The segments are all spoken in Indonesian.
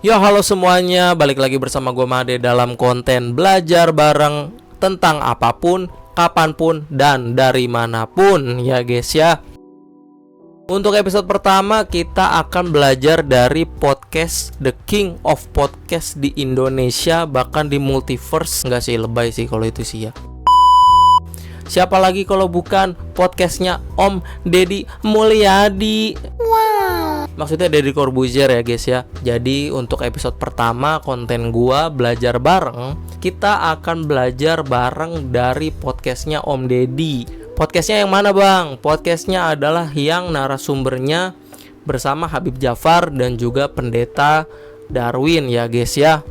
Yo, halo semuanya, balik lagi bersama gue Made dalam konten belajar bareng tentang apapun, kapanpun, dan dari manapun ya guys ya. Untuk episode pertama kita akan belajar dari podcast The King of Podcast di Indonesia, bahkan di multiverse. Enggak sih, lebay sih kalau itu sih ya. Siapa lagi kalau bukan podcastnya Om Deddy Mulyadi. Maksudnya Deddy Corbuzier ya guys ya. Jadi untuk episode pertama konten gua belajar bareng, kita akan belajar bareng dari podcastnya Om Deddy. Podcastnya yang mana bang? Podcastnya adalah yang narasumbernya bersama Habib Djafar dan juga Pendeta Darwin ya guys ya.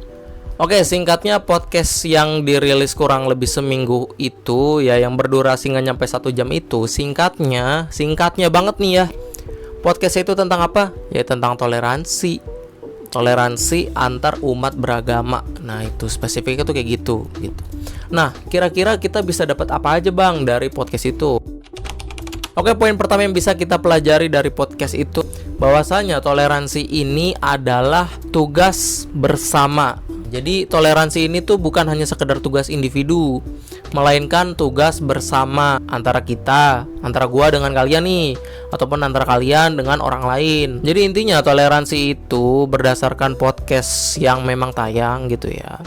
Oke, singkatnya podcast yang dirilis kurang lebih seminggu itu ya, yang berdurasi nggak nyampe 1 jam itu, singkatnya banget nih ya. Podcast itu tentang apa? Ya tentang toleransi antar umat beragama. Nah itu spesifiknya tuh kayak gitu. Nah kira-kira kita bisa dapat apa aja bang dari podcast itu? Oke, poin pertama yang bisa kita pelajari dari podcast itu, bahwasanya toleransi ini adalah tugas bersama. Jadi toleransi ini tuh bukan hanya sekedar tugas individu, melainkan tugas bersama antara kita, antara gua dengan kalian nih, ataupun antara kalian dengan orang lain. Jadi intinya toleransi itu berdasarkan podcast yang memang tayang gitu ya,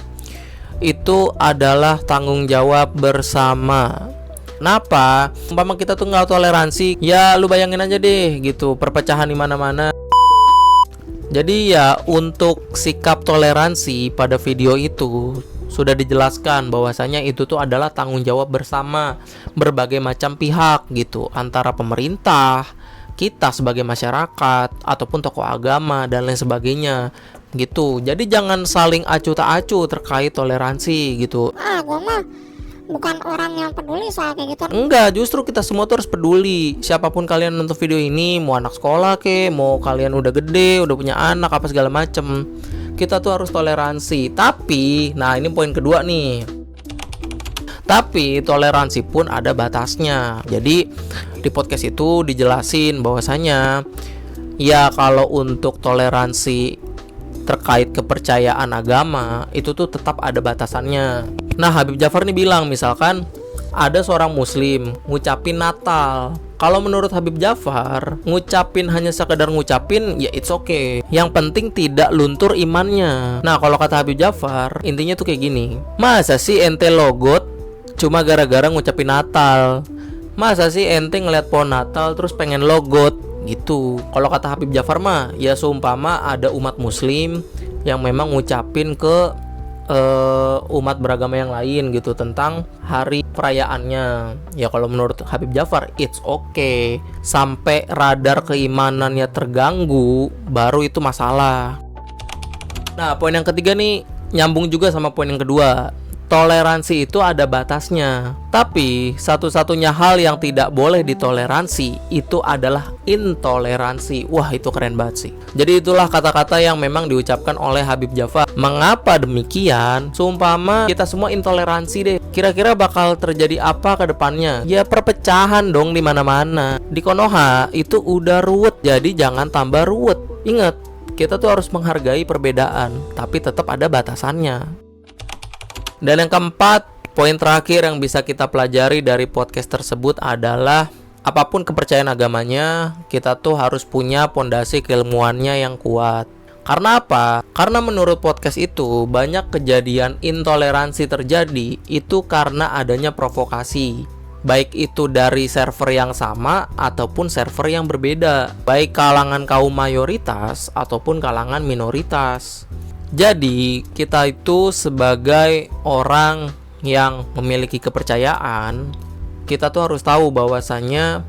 itu adalah tanggung jawab bersama. Kenapa? Umpama kita tuh nggak toleransi, ya lu bayangin aja deh gitu, perpecahan di mana-mana. Jadi ya untuk sikap toleransi pada video itu sudah dijelaskan bahwasanya itu tuh adalah tanggung jawab bersama berbagai macam pihak gitu, antara pemerintah, kita sebagai masyarakat, ataupun tokoh agama dan lain sebagainya gitu. Jadi jangan saling acuh tak acuh terkait toleransi gitu. Gua mah bukan orang yang peduli soal kayak gitu. Enggak, justru kita semua tuh harus peduli. Siapapun kalian nonton video ini, mau anak sekolah ke, mau kalian udah gede, udah punya anak apa segala macem, kita tuh harus toleransi. Tapi, nah ini poin kedua nih, tapi toleransi pun ada batasnya. Jadi di podcast itu dijelasin bahwasanya ya kalau untuk toleransi terkait kepercayaan agama itu tuh tetap ada batasannya. Nah Habib Djafar nih bilang, misalkan ada seorang muslim ngucapin Natal, kalau menurut Habib Djafar ngucapin hanya sekedar ngucapin ya it's okay, yang penting tidak luntur imannya. Nah kalau kata Habib Djafar intinya tuh kayak gini, masa sih ente logot cuma gara-gara ngucapin Natal? Masa sih ente ngeliat pohon Natal terus pengen logot gitu? Kalau kata Habib Djafar mah ya seumpama ada umat muslim yang memang ngucapin ke umat beragama yang lain gitu tentang hari perayaannya, ya kalau menurut Habib Djafar it's okay, sampai radar keimanannya terganggu baru itu masalah. Nah poin yang ketiga nih nyambung juga sama poin yang kedua, toleransi itu ada batasnya. Tapi satu-satunya hal yang tidak boleh ditoleransi itu adalah intoleransi. Wah itu keren banget sih. Jadi itulah kata-kata yang memang diucapkan oleh Habib Djafar. Mengapa demikian? Seumpama kita semua intoleransi deh, kira-kira bakal terjadi apa ke depannya? Ya perpecahan dong di mana-mana. Di Konoha itu udah ruwet, jadi jangan tambah ruwet. Ingat, kita tuh harus menghargai perbedaan, tapi tetap ada batasannya. Dan yang keempat, poin terakhir yang bisa kita pelajari dari podcast tersebut adalah apapun kepercayaan agamanya, kita tuh harus punya pondasi keilmuannya yang kuat. Karena apa? Karena menurut podcast itu banyak kejadian intoleransi terjadi itu karena adanya provokasi, baik itu dari server yang sama ataupun server yang berbeda, baik kalangan kaum mayoritas ataupun kalangan minoritas. Jadi kita itu sebagai orang yang memiliki kepercayaan, kita tuh harus tahu bahwasanya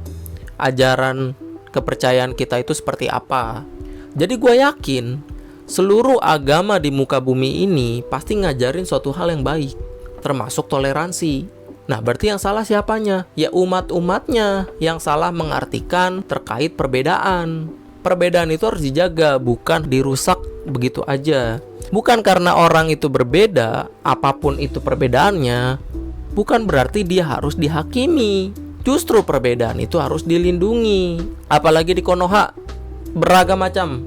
ajaran kepercayaan kita itu seperti apa. Jadi gue yakin seluruh agama di muka bumi ini pasti ngajarin suatu hal yang baik, termasuk toleransi. Nah berarti yang salah siapanya? Ya umat-umatnya yang salah mengartikan terkait perbedaan. Perbedaan itu harus dijaga, bukan dirusak begitu aja. Bukan karena orang itu berbeda, apapun itu perbedaannya, bukan berarti dia harus dihakimi. Justru perbedaan itu harus dilindungi. Apalagi di Konoha beragam macam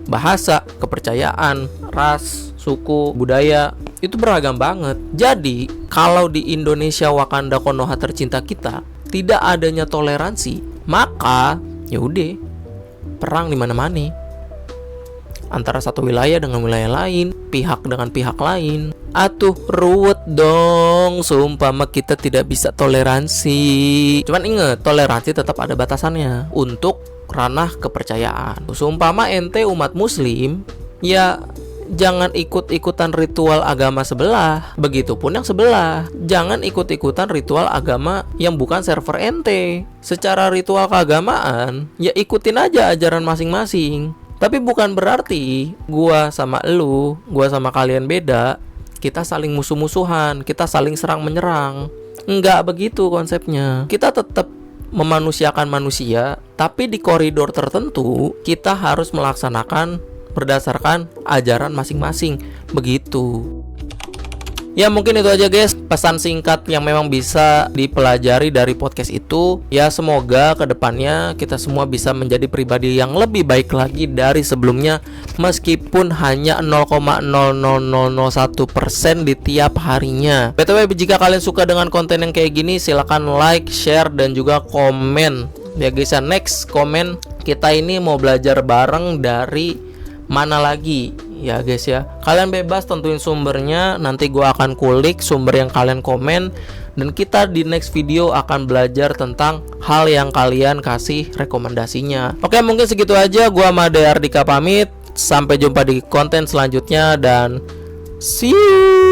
bahasa, kepercayaan, ras, suku, budaya itu beragam banget. Jadi kalau di Indonesia Wakanda Konoha tercinta kita tidak adanya toleransi, maka ya udah perang di mana-mana antara satu wilayah dengan wilayah lain, pihak dengan pihak lain. Atuh ruwet dong, seumpama kita tidak bisa toleransi. Cuman inget, toleransi tetap ada batasannya untuk ranah kepercayaan. Seumpama ente umat muslim, ya jangan ikut-ikutan ritual agama sebelah. Begitupun yang sebelah, jangan ikut-ikutan ritual agama yang bukan server ente. Secara ritual keagamaan, ya ikutin aja ajaran masing-masing. Tapi bukan berarti gua sama elu, gua sama kalian beda, kita saling musuh-musuhan, kita saling serang-menyerang. Enggak begitu konsepnya. Kita tetap memanusiakan manusia, tapi di koridor tertentu kita harus melaksanakan berdasarkan ajaran masing-masing. Begitu. Ya mungkin itu aja guys, pesan singkat yang memang bisa dipelajari dari podcast itu. Ya semoga kedepannya kita semua bisa menjadi pribadi yang lebih baik lagi dari sebelumnya, meskipun hanya 0,00001% di tiap harinya. BTW jika kalian suka dengan konten yang kayak gini, silakan like, share, dan juga komen. Ya guys ya, next komen kita ini mau belajar bareng dari mana lagi ya guys ya. Kalian bebas tentuin sumbernya, nanti gua akan kulik sumber yang kalian komen, dan kita di next video akan belajar tentang hal yang kalian kasih rekomendasinya. Oke, mungkin segitu aja. Gua Made Ardika pamit, sampai jumpa di konten selanjutnya dan see you.